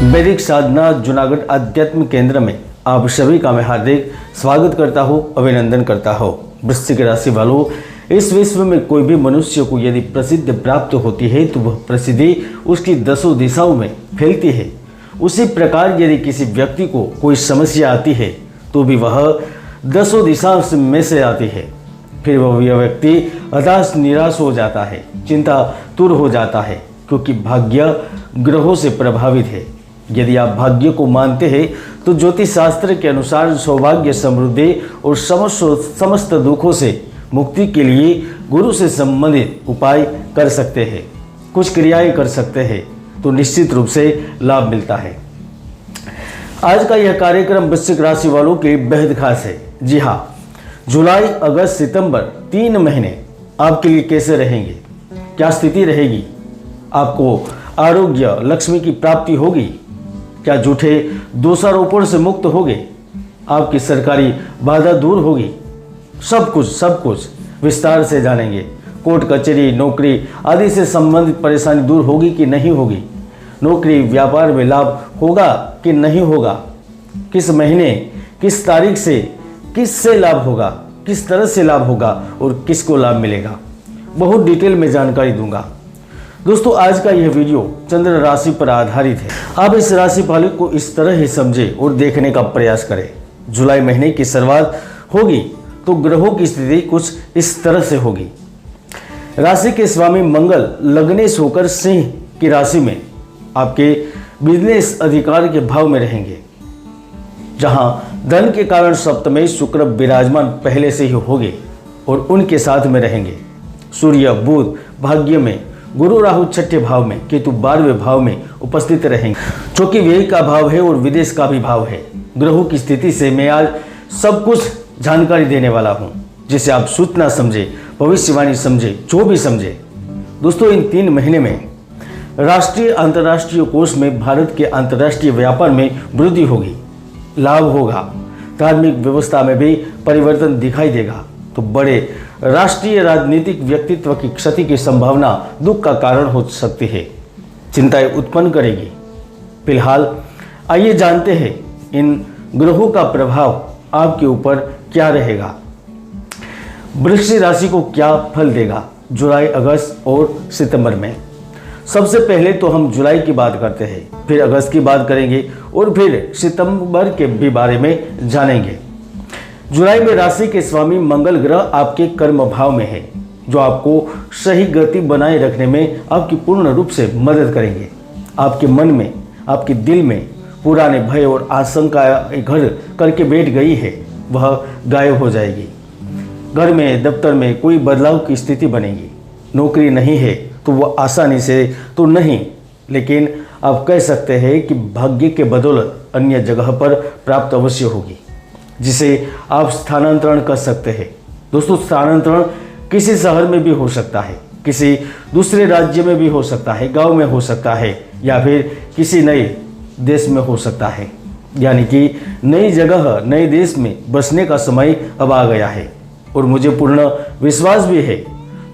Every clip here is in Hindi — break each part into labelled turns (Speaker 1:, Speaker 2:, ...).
Speaker 1: वैदिक साधना जूनागढ़ आध्यात्म केंद्र में आप सभी का मैं हार्दिक स्वागत करता हूँ, अभिनंदन करता हूँ। वृश्चिक राशि वालों, इस विश्व में कोई भी मनुष्य को यदि प्रसिद्धि प्राप्त होती है तो वह प्रसिद्धि उसकी दसों दिशाओं में फैलती है। उसी प्रकार यदि किसी व्यक्ति को कोई समस्या आती है तो भी वह दसों दिशाओं में से आती है। फिर वह व्यक्ति हताश निराश हो जाता है, चिंतातुर हो जाता है, क्योंकि भाग्य ग्रहों से प्रभावित है। यदि आप भाग्य को मानते हैं तो ज्योतिष शास्त्र के अनुसार सौभाग्य, समृद्धि और समस्त दुखों से मुक्ति के लिए गुरु से संबंधित उपाय कर सकते हैं, कुछ क्रियाएं कर सकते हैं तो निश्चित रूप से लाभ मिलता है। आज का यह कार्यक्रम वृश्चिक राशि वालों के बेहद खास है। जी हाँ, जुलाई, अगस्त, सितंबर 3 महीने आपके लिए कैसे रहेंगे, क्या स्थिति रहेगी, आपको आरोग्य, लक्ष्मी की प्राप्ति होगी, क्या झूठे दोषारोपण से मुक्त होगे, आपकी सरकारी बाधा दूर होगी, सब कुछ विस्तार से जानेंगे। कोर्ट कचहरी, नौकरी आदि से संबंधित परेशानी दूर होगी कि नहीं होगी, नौकरी व्यापार में लाभ होगा कि नहीं होगा, किस महीने किस तारीख से किससे लाभ होगा, किस तरह से लाभ होगा और किसको लाभ मिलेगा, बहुत डिटेल में जानकारी दूंगा। दोस्तों, आज का यह वीडियो चंद्र राशि पर आधारित है। आप इस राशि वाले को इस तरह ही समझें और देखने का प्रयास करें। जुलाई महीने की शुरुआत होगी तो ग्रहों की स्थिति कुछ इस तरह से होगी। राशि के स्वामी मंगल लग्नेश होकर सिंह की राशि में आपके बिजनेस अधिकार के भाव में रहेंगे, जहां धन के कारण सप्तमेश शुक्र विराजमान पहले से ही होंगे और उनके साथ में रहेंगे। सूर्य, बुध भाग्य में, गुरु राहु छठे भाव में, केतु 12वें भाव में उपस्थित रहेंगे, जो कि व्यय का भाव है और विदेश का भी भाव है। ग्रहों की स्थिति से मैं आज सब कुछ जानकारी देने वाला हूं, जिसे आप सूचना समझे, भविष्यवाणी समझे, जो भी समझे। दोस्तों, इन 3 महीने में राष्ट्रीय अंतर्राष्ट्रीय कोष में भारत के अंतर्राष्ट्रीय व्यापार में वृद्धि होगी, लाभ होगा। धार्मिक व्यवस्था में भी परिवर्तन दिखाई देगा, तो बड़े राष्ट्रीय राजनीतिक व्यक्तित्व की क्षति की संभावना दुख का कारण हो सकती है, चिंताएं उत्पन्न करेगी। फिलहाल आइए जानते हैं इन ग्रहों का प्रभाव आपके ऊपर क्या रहेगा, वृश्चिक राशि को क्या फल देगा जुलाई, अगस्त और सितंबर में। सबसे पहले तो हम जुलाई की बात करते हैं, फिर अगस्त की बात करेंगे और फिर सितंबर के भी बारे में जानेंगे। जुलाई में राशि के स्वामी मंगल ग्रह आपके कर्म भाव में है, जो आपको सही गति बनाए रखने में आपकी पूर्ण रूप से मदद करेंगे। आपके मन में, आपके दिल में पुराने भय और आशंका घर करके बैठ गई है, वह गायब हो जाएगी। घर में, दफ्तर में कोई बदलाव की स्थिति बनेगी। नौकरी नहीं है तो वह आसानी से तो नहीं, लेकिन आप कह सकते हैं कि भाग्य के बदौलत अन्य जगह पर प्राप्त अवश्य होगी, जिसे आप स्थानांतरण कर सकते हैं। दोस्तों, स्थानांतरण किसी शहर में भी हो सकता है, किसी दूसरे राज्य में भी हो सकता है, गांव में हो सकता है, या फिर किसी नए देश में हो सकता है। यानी कि नई जगह, नए देश में बसने का समय अब आ गया है। और मुझे पूर्ण विश्वास भी है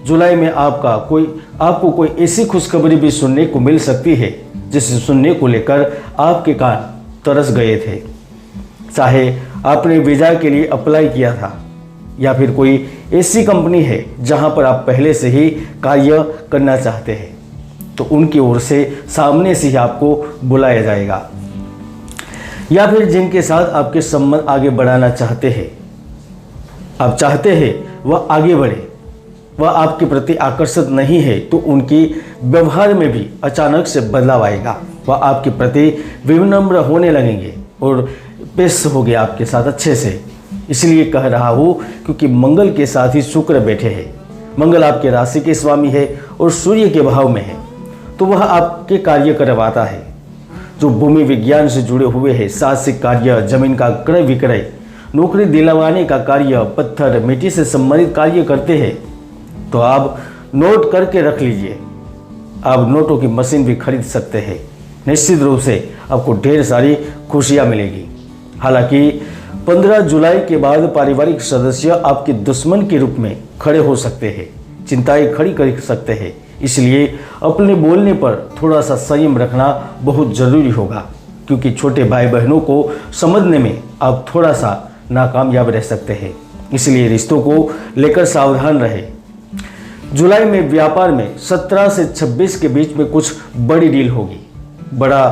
Speaker 1: जुलाई में आपको कोई ऐसी खुशखबरी भी सुनने को मिल सकती है जिसे सुनने को लेकर आपके कान तरस गए थे। चाहे आपने वीजा के लिए अप्लाई किया था, या फिर कोई ऐसी कंपनी है जहां पर आप पहले से ही कार्य करना चाहते हैं, तो उनकी ओर से सामने से ही आपको बुलाया जाएगा। या फिर जिनके साथ आपके संबंध आगे बढ़ाना चाहते हैं, आप चाहते हैं वह आगे बढ़े, वह आपके प्रति आकर्षित नहीं है, तो उनकी व्यवहार में भी अचानक से बदलाव आएगा। वह आपके प्रति विनम्र होने लगेंगे और पेश हो गया आपके साथ अच्छे से। इसलिए कह रहा हूँ क्योंकि मंगल के साथ ही शुक्र बैठे हैं। मंगल आपके राशि के स्वामी है और सूर्य के भाव में है, तो वह आपके कार्य करवाता है। जो भूमि विज्ञान से जुड़े हुए हैं, साहसिक कार्य, जमीन का क्रय विक्रय, नौकरी दिलवाने का कार्य, पत्थर मिट्टी से संबंधित कार्य करते हैं, तो आप नोट करके रख लीजिए। आप नोटों की मशीन भी खरीद सकते हैं। निश्चित रूप से आपको ढेर सारी खुशियां मिलेगी। हालांकि 15 जुलाई के बाद पारिवारिक सदस्य आपके दुश्मन के रूप में खड़े हो सकते हैं, चिंताएं खड़ी कर सकते हैं। इसलिए अपने बोलने पर थोड़ा सा संयम रखना बहुत जरूरी होगा। क्योंकि छोटे भाई बहनों को समझने में आप थोड़ा सा नाकामयाब रह सकते हैं, इसलिए रिश्तों को लेकर सावधान रहे। जुलाई में व्यापार में 17 से 26 के बीच में कुछ बड़ी डील होगी, बड़ा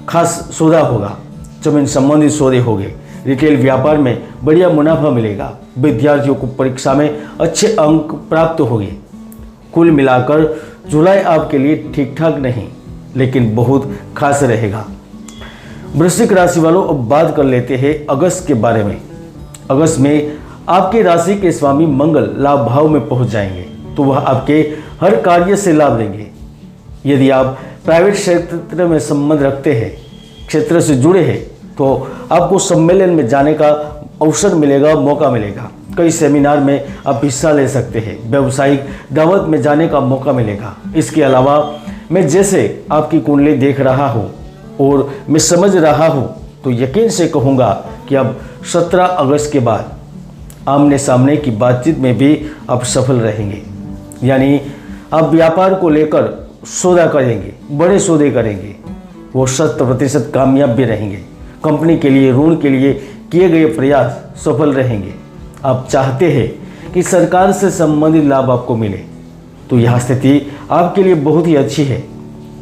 Speaker 1: खास सौदा होगा, जमीन संबंधित सौदे होंगे। रिटेल व्यापार में बढ़िया मुनाफा मिलेगा। विद्यार्थियों को परीक्षा में अच्छे अंक प्राप्त होंगे। कुल मिलाकर जुलाई आपके लिए ठीक ठाक नहीं लेकिन बहुत खास रहेगा। वृश्चिक राशि वालों, अब बात कर लेते हैं अगस्त के बारे में। अगस्त में आपकी राशि के स्वामी मंगल लाभ भाव में पहुंच जाएंगे, तो वह आपके हर कार्य से लाभ देंगे। यदि आप प्राइवेट क्षेत्र में संबंध रखते हैं, क्षेत्र से जुड़े हैं, तो आपको सम्मेलन में जाने का अवसर मिलेगा, मौका मिलेगा। कई सेमिनार में आप हिस्सा ले सकते हैं। व्यावसायिक दावत में जाने का मौका मिलेगा। इसके अलावा मैं जैसे आपकी कुंडली देख रहा हूँ और मैं समझ रहा हूँ, तो यकीन से कहूँगा कि अब 17 अगस्त के बाद आमने सामने की बातचीत में भी आप सफल रहेंगे। यानी आप व्यापार को लेकर सौदा करेंगे, बड़े सौदे करेंगे, वो 100% कामयाब भी रहेंगे। कंपनी के लिए, ऋण के लिए किए गए प्रयास सफल रहेंगे। आप चाहते हैं कि सरकार से संबंधित लाभ आपको मिले, तो यह स्थिति आपके लिए बहुत ही अच्छी है,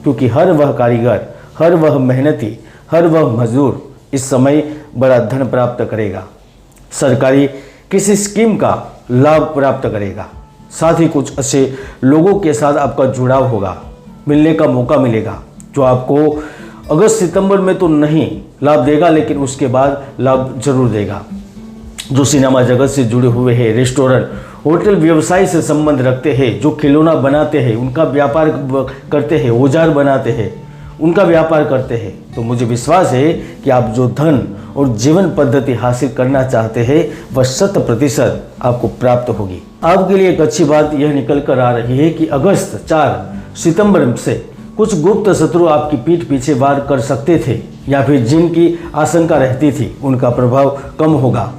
Speaker 1: क्योंकि हर वह कारीगर, हर वह मेहनती, हर वह मजदूर इस समय बड़ा धन प्राप्त करेगा। सरकारी किसी स्कीम का लाभ प्राप्त करेगा। साथ ही कुछ अच्छे लोगों के साथ आपका जुड़ाव होगा, मिलने का मौका मिलेगा, जो आपको अगस्त सितंबर में तो नहीं लाभ देगा, लेकिन उसके बाद लाभ जरूर देगा। जो सिनेमा जगत से जुड़े हुए हैं, रेस्टोरेंट, होटल व्यवसाय से संबंध रखते हैं, जो खिलौना बनाते हैं, उनका व्यापार करते हैं, औजार बनाते हैं, उनका व्यापार करते हैं, तो मुझे विश्वास है कि आप जो धन और जीवन पद्धति हासिल करना चाहते हैं वह 100% आपको प्राप्त होगी। आपके लिए एक अच्छी बात यह निकल कर आ रही है कि अगस्त 4 सितंबर से कुछ गुप्त शत्रु आपकी पीठ पीछे वार कर सकते थे, या फिर जिनकी आशंका रहती थी उनका प्रभाव कम होगा,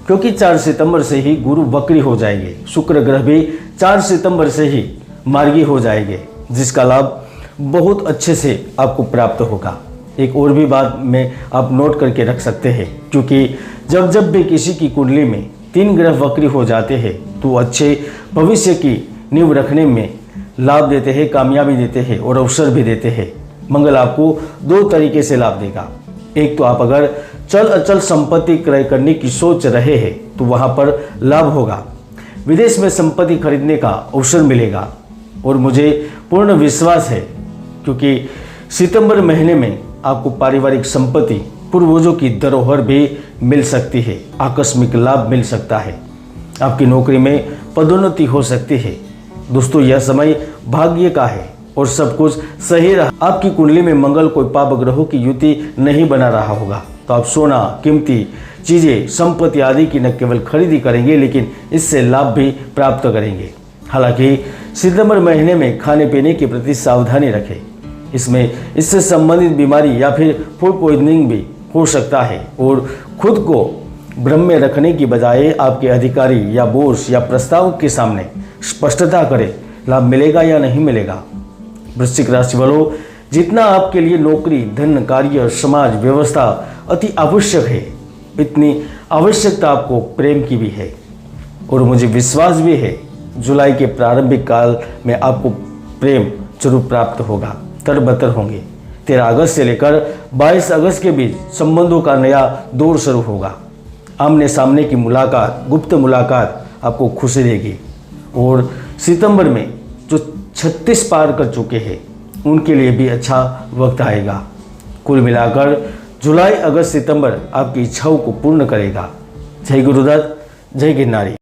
Speaker 1: क्योंकि 4 सितंबर से ही गुरु वक्री हो जाएंगे। शुक्र ग्रह भी 4 सितंबर से ही मार्गी हो जाएंगे, जिसका लाभ बहुत अच्छे से आपको प्राप्त होगा। एक और भी बात में आप नोट करके रख सकते हैं, क्योंकि जब भी किसी की कुंडली में 3 ग्रह वक्री हो जाते हैं तो अच्छे भविष्य की नींव रखने में लाभ देते हैं, कामयाबी देते हैं और अवसर भी देते हैं। मंगल आपको 2 तरीके से लाभ देगा। एक तो आप अगर चल अचल संपत्ति क्रय करने की सोच रहे हैं तो वहां पर लाभ होगा। विदेश में संपत्ति खरीदने का अवसर मिलेगा, और मुझे पूर्ण विश्वास है क्योंकि सितंबर महीने में आपको पारिवारिक संपत्ति, पूर्वजों की धरोहर भी मिल सकती है। आकस्मिक लाभ मिल सकता है। आपकी नौकरी में पदोन्नति हो सकती है। दोस्तों, यह समय भाग्य का है और सब कुछ सही रहा। आपकी कुंडली में मंगल कोई पाप ग्रहों की युति नहीं बना रहा होगा, तो आप सोना, कीमती चीजें, संपत्ति आदि की न केवल खरीदी करेंगे, लेकिन इससे लाभ भी प्राप्त करेंगे। हालांकि सितंबर महीने में खाने पीने के प्रति सावधानी रखें। इससे संबंधित बीमारी या फिर फूड पॉइजनिंग भी हो सकता है, और खुद को भ्रम में रखने की बजाय आपके अधिकारी या बॉस या प्रस्ताव के सामने स्पष्टता करें, लाभ मिलेगा या नहीं मिलेगा। वृश्चिक राशि वालों, जितना आपके लिए नौकरी, धन, कार्य, समाज व्यवस्था अति आवश्यक है, इतनी आवश्यकता आपको प्रेम की भी है, और मुझे विश्वास भी है जुलाई के प्रारंभिक काल में आपको प्रेम जरूर प्राप्त होगा। तरबतर होंगे। 13 अगस्त से लेकर 22 अगस्त के बीच संबंधों का नया दौर शुरू होगा। आमने सामने की मुलाकात, गुप्त मुलाकात आपको खुशी देगी, और सितंबर में जो 36 पार कर चुके हैं उनके लिए भी अच्छा वक्त आएगा। कुल मिलाकर जुलाई, अगस्त, सितंबर आपकी इच्छाओं को पूर्ण करेगा। जय गुरुदत्त, जय गिरनारी।